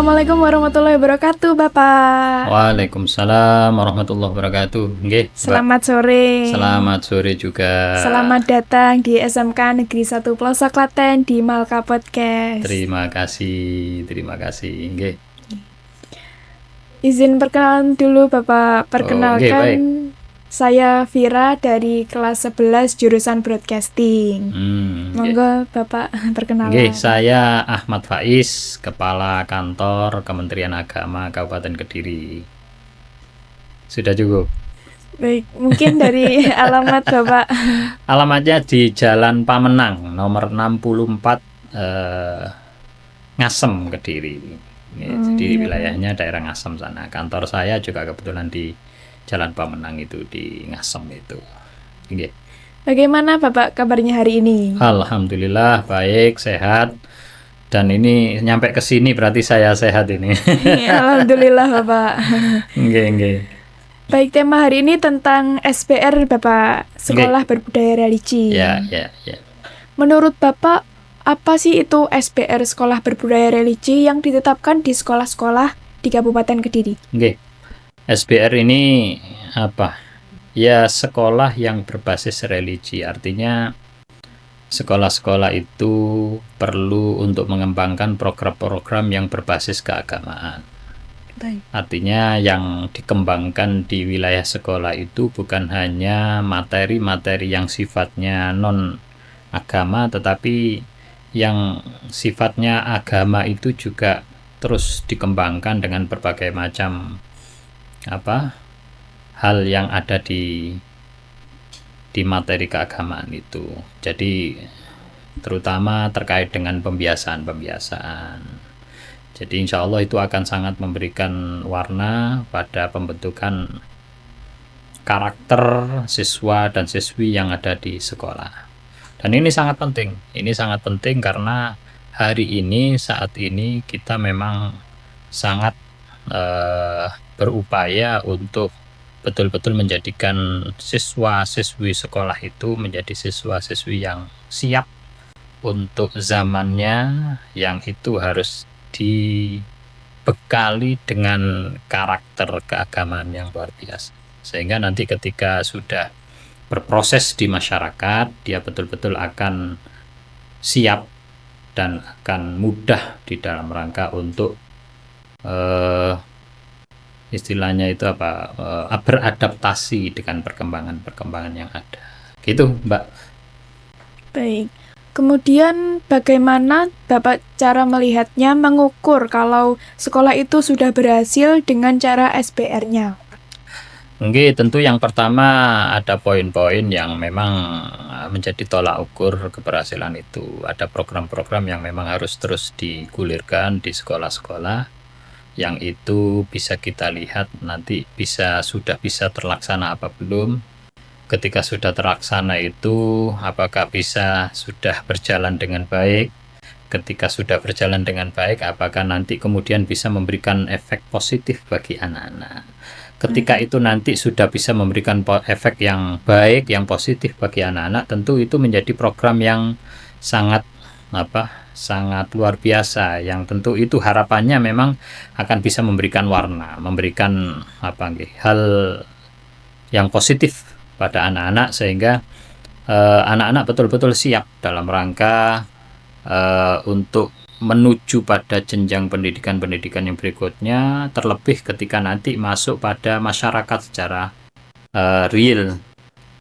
Assalamualaikum warahmatullahi wabarakatuh, Bapak. Waalaikumsalam warahmatullahi wabarakatuh. Nggih, Mbak. Selamat sore. Selamat sore juga. Selamat datang di SMK Negeri 1 Pelosok Klaten di Malka Podcast. Terima kasih. Nggih. Izin perkenalan dulu, Bapak. Perkenalkan, baik. saya Vira dari kelas 11 jurusan Broadcasting. Monggo, Bapak perkenalan. Nggih, saya Ahmad Faiz, Kepala Kantor Kementerian Agama Kabupaten Kediri. Sudah cukup? Baik, mungkin dari alamat Bapak. Alamatnya di Jalan Pamenang, nomor 64, Ngasem, Kediri. Jadi wilayahnya daerah Ngasem sana. Kantor saya juga kebetulan di Jalan Pamenang itu, di Ngasem itu. Nggih. Bagaimana Bapak kabarnya hari ini? Alhamdulillah baik, sehat. Dan ini nyampe ke sini berarti saya sehat ini. Alhamdulillah Bapak. Nggih. Baik, tema hari ini tentang SBR Bapak, Sekolah Berbudaya Religi. Ya. Menurut Bapak, apa sih itu SBR Sekolah Berbudaya Religi yang ditetapkan di sekolah-sekolah di Kabupaten Kediri? Nggih. SBR ini apa? Ya, sekolah yang berbasis religi. Artinya sekolah-sekolah itu perlu untuk mengembangkan program-program yang berbasis keagamaan. Baik. Artinya yang dikembangkan di wilayah sekolah itu bukan hanya materi-materi yang sifatnya non-agama, tetapi yang sifatnya agama itu juga terus dikembangkan dengan berbagai macam hal yang ada di materi keagamaan itu. Jadi terutama terkait dengan pembiasaan. Jadi insya Allah itu akan sangat memberikan warna pada pembentukan karakter siswa dan siswi yang ada di sekolah. Dan ini sangat penting. Ini sangat penting karena hari ini, saat ini kita memang sangat berupaya untuk betul-betul menjadikan siswa-siswi sekolah itu menjadi siswa-siswi yang siap untuk zamannya, yang itu harus dibekali dengan karakter keagamaan yang luar biasa. Sehingga nanti ketika sudah berproses di masyarakat, dia betul-betul akan siap dan akan mudah di dalam rangka untuk istilahnya itu beradaptasi dengan perkembangan yang ada. Gitu, Mbak. Baik. Kemudian bagaimana Bapak cara melihatnya, mengukur kalau sekolah itu sudah berhasil dengan cara SBR-nya? Oke, tentu yang pertama ada poin-poin yang memang menjadi tolak ukur keberhasilan itu. Ada program-program yang memang harus terus digulirkan di sekolah-sekolah, yang itu bisa kita lihat nanti sudah bisa terlaksana apa belum. Ketika sudah terlaksana itu apakah sudah berjalan dengan baik. Ketika sudah berjalan dengan baik, apakah nanti kemudian bisa memberikan efek positif bagi anak-anak. Ketika itu nanti sudah bisa memberikan efek yang baik, yang positif bagi anak-anak, tentu itu menjadi program yang sangat luar biasa, yang tentu itu harapannya memang akan bisa memberikan warna, memberikan hal yang positif pada anak-anak, sehingga anak-anak betul-betul siap dalam rangka untuk menuju pada jenjang pendidikan yang berikutnya, terlebih ketika nanti masuk pada masyarakat secara real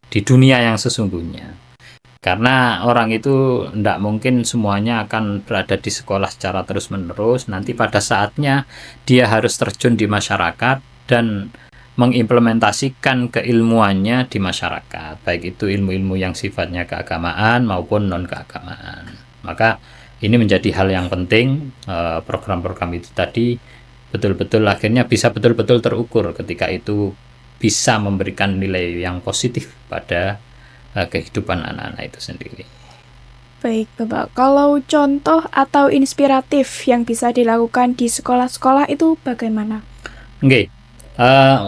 di dunia yang sesungguhnya. Karena orang itu tidak mungkin semuanya akan berada di sekolah secara terus-menerus. Nanti pada saatnya dia harus terjun di masyarakat dan mengimplementasikan keilmuannya di masyarakat, baik itu ilmu-ilmu yang sifatnya keagamaan maupun non-keagamaan. Maka ini menjadi hal yang penting, program-program itu tadi betul-betul akhirnya bisa betul-betul terukur ketika itu bisa memberikan nilai yang positif pada kehidupan anak-anak itu sendiri. Baik Bapak, kalau contoh atau inspiratif yang bisa dilakukan di sekolah-sekolah itu bagaimana? Oke,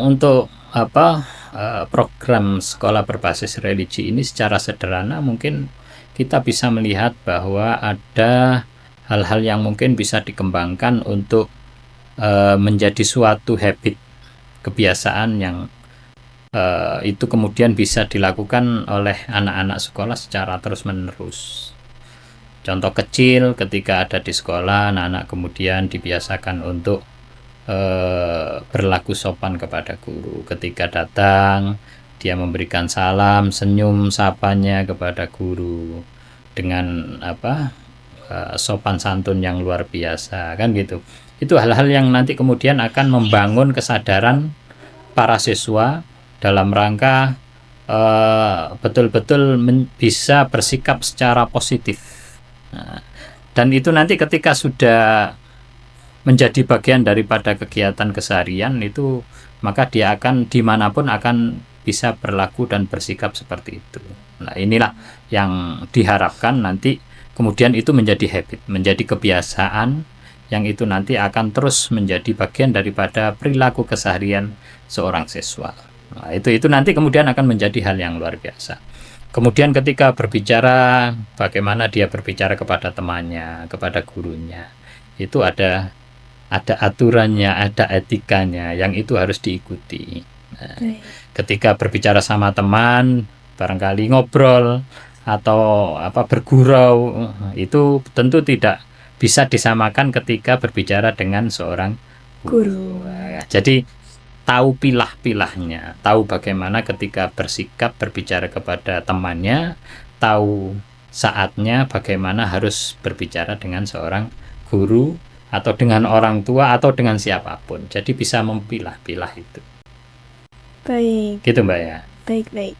untuk program sekolah berbasis religi ini secara sederhana mungkin kita bisa melihat bahwa ada hal-hal yang mungkin bisa dikembangkan untuk menjadi suatu habit, kebiasaan yang itu kemudian bisa dilakukan oleh anak-anak sekolah secara terus-menerus. Contoh kecil, ketika ada di sekolah, anak-anak kemudian dibiasakan untuk berlaku sopan kepada guru. Ketika datang, dia memberikan salam, senyum, sapanya kepada guru dengan sopan santun yang luar biasa, kan gitu. Itu hal-hal yang nanti kemudian akan membangun kesadaran para siswa dalam rangka betul-betul bisa bersikap secara positif. Nah, dan itu nanti ketika sudah menjadi bagian daripada kegiatan keseharian itu, maka dia akan dimanapun akan bisa berlaku dan bersikap seperti itu. Nah, inilah yang diharapkan nanti kemudian itu menjadi habit, menjadi kebiasaan yang itu nanti akan terus menjadi bagian daripada perilaku keseharian seorang siswa. Nah, itu nanti kemudian akan menjadi hal yang luar biasa. Kemudian ketika berbicara, bagaimana dia berbicara kepada temannya, kepada gurunya, itu ada aturannya, ada etikanya yang itu harus diikuti. Nah, ketika berbicara sama teman, barangkali ngobrol atau bergurau, itu tentu tidak bisa disamakan ketika berbicara dengan seorang guru. Jadi tahu pilah-pilahnya, tahu bagaimana ketika bersikap berbicara kepada temannya, tahu saatnya bagaimana harus berbicara dengan seorang guru atau dengan orang tua atau dengan siapapun. Jadi bisa memilah-pilah itu. Baik. Gitu Mbak ya. Baik.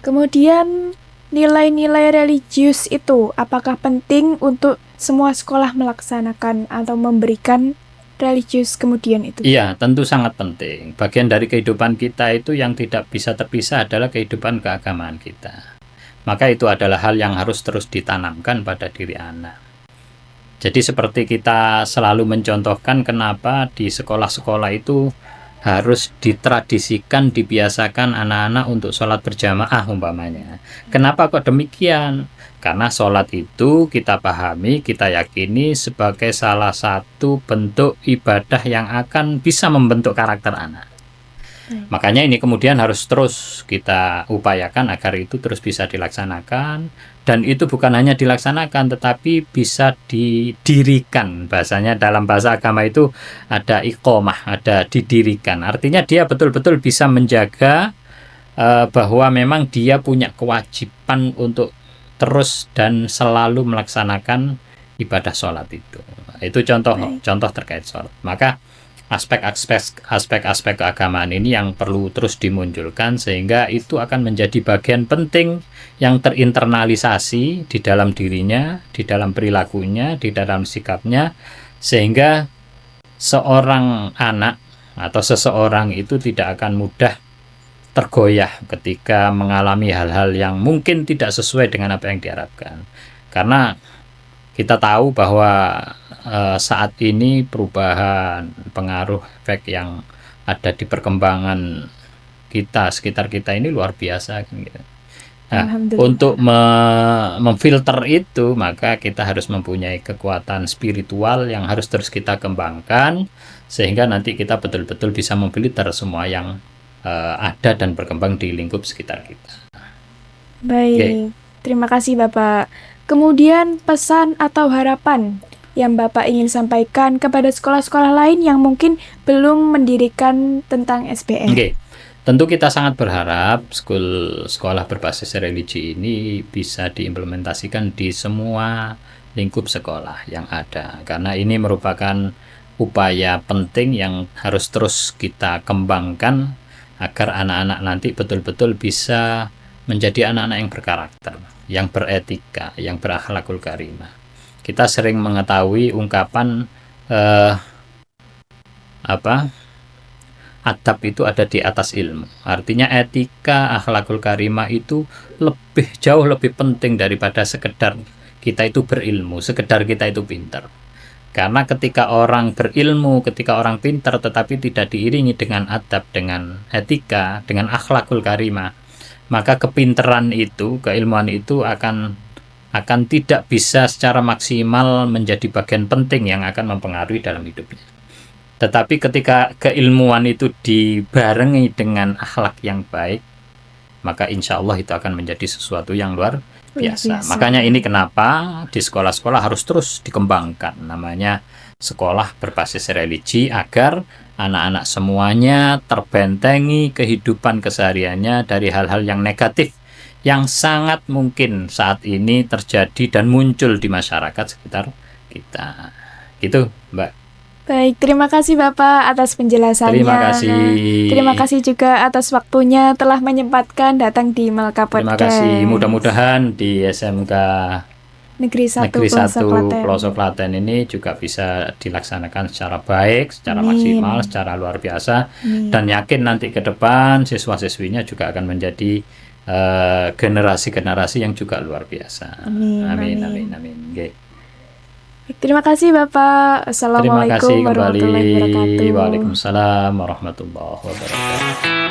Kemudian nilai-nilai religius itu apakah penting untuk semua sekolah melaksanakan atau memberikan religius kemudian itu? Iya, tentu sangat penting. Bagian dari kehidupan kita itu yang tidak bisa terpisah adalah kehidupan keagamaan kita. Maka itu adalah hal yang harus terus ditanamkan pada diri anak. Jadi seperti kita selalu mencontohkan kenapa di sekolah-sekolah itu harus ditradisikan, dibiasakan anak-anak untuk sholat berjamaah umpamanya. Kenapa kok demikian? Karena sholat itu kita pahami, kita yakini sebagai salah satu bentuk ibadah yang akan bisa membentuk karakter anak. Makanya ini kemudian harus terus kita upayakan agar itu terus bisa dilaksanakan. Dan itu bukan hanya dilaksanakan, tetapi bisa didirikan. Bahasanya dalam bahasa agama itu ada iqomah, ada didirikan. Artinya dia betul-betul bisa menjaga bahwa memang dia punya kewajiban untuk terus dan selalu melaksanakan ibadah sholat itu. Itu contoh terkait sholat. Maka aspek-aspek keagamaan ini yang perlu terus dimunculkan sehingga itu akan menjadi bagian penting yang terinternalisasi di dalam dirinya, di dalam perilakunya, di dalam sikapnya, sehingga seorang anak atau seseorang itu tidak akan mudah tergoyah ketika mengalami hal-hal yang mungkin tidak sesuai dengan apa yang diharapkan. Karena kita tahu bahwa saat ini perubahan, pengaruh efek yang ada di perkembangan kita, sekitar kita ini luar biasa kan gitu. Nah, untuk memfilter itu, maka kita harus mempunyai kekuatan spiritual yang harus terus kita kembangkan sehingga nanti kita betul-betul bisa memfilter semua yang ada dan berkembang di lingkup sekitar kita. Baik, terima kasih Bapak. Kemudian pesan atau harapan yang Bapak ingin sampaikan kepada sekolah-sekolah lain yang mungkin belum mendirikan tentang SBR. Tentu kita sangat berharap sekolah berbasis religi ini bisa diimplementasikan di semua lingkup sekolah yang ada. Karena ini merupakan upaya penting yang harus terus kita kembangkan agar anak-anak nanti betul-betul bisa menjadi anak-anak yang berkarakter, yang beretika, yang berakhlakul karimah. Kita sering mengetahui ungkapan adab itu ada di atas ilmu. Artinya etika, akhlakul karimah itu jauh lebih penting daripada sekedar kita itu berilmu, sekedar kita itu pintar. Karena ketika orang berilmu, ketika orang pintar tetapi tidak diiringi dengan adab, dengan etika, dengan akhlakul karimah, maka kepintaran itu, keilmuan itu akan tidak bisa secara maksimal menjadi bagian penting yang akan mempengaruhi dalam hidupnya. Tetapi ketika keilmuan itu dibarengi dengan akhlak yang baik, maka insya Allah itu akan menjadi sesuatu yang luar biasa. Makanya ini kenapa di sekolah-sekolah harus terus dikembangkan namanya sekolah berbasis religi, agar anak-anak semuanya terbentengi kehidupan kesehariannya dari hal-hal yang negatif yang sangat mungkin saat ini terjadi dan muncul di masyarakat sekitar kita. Gitu, Mbak. Baik, terima kasih Bapak atas penjelasannya. Terima kasih. Terima kasih juga atas waktunya telah menyempatkan datang di Melka Terima Podcast. kasih. Mudah-mudahan di SMK Negeri 1 Negeri 1 Klaten. Pelosok Klaten ini juga bisa dilaksanakan secara baik, secara Amin. maksimal, secara luar biasa. Amin. Dan yakin nanti ke depan siswa-siswinya juga akan menjadi generasi-generasi yang juga luar biasa. Amin, Amin, amin. amin, amin. Oke. Terima kasih Bapak. Terima Assalamualaikum kasih kembali. warahmatullahi wabarakatuh. Waalaikumsalam warahmatullahi wabarakatuh.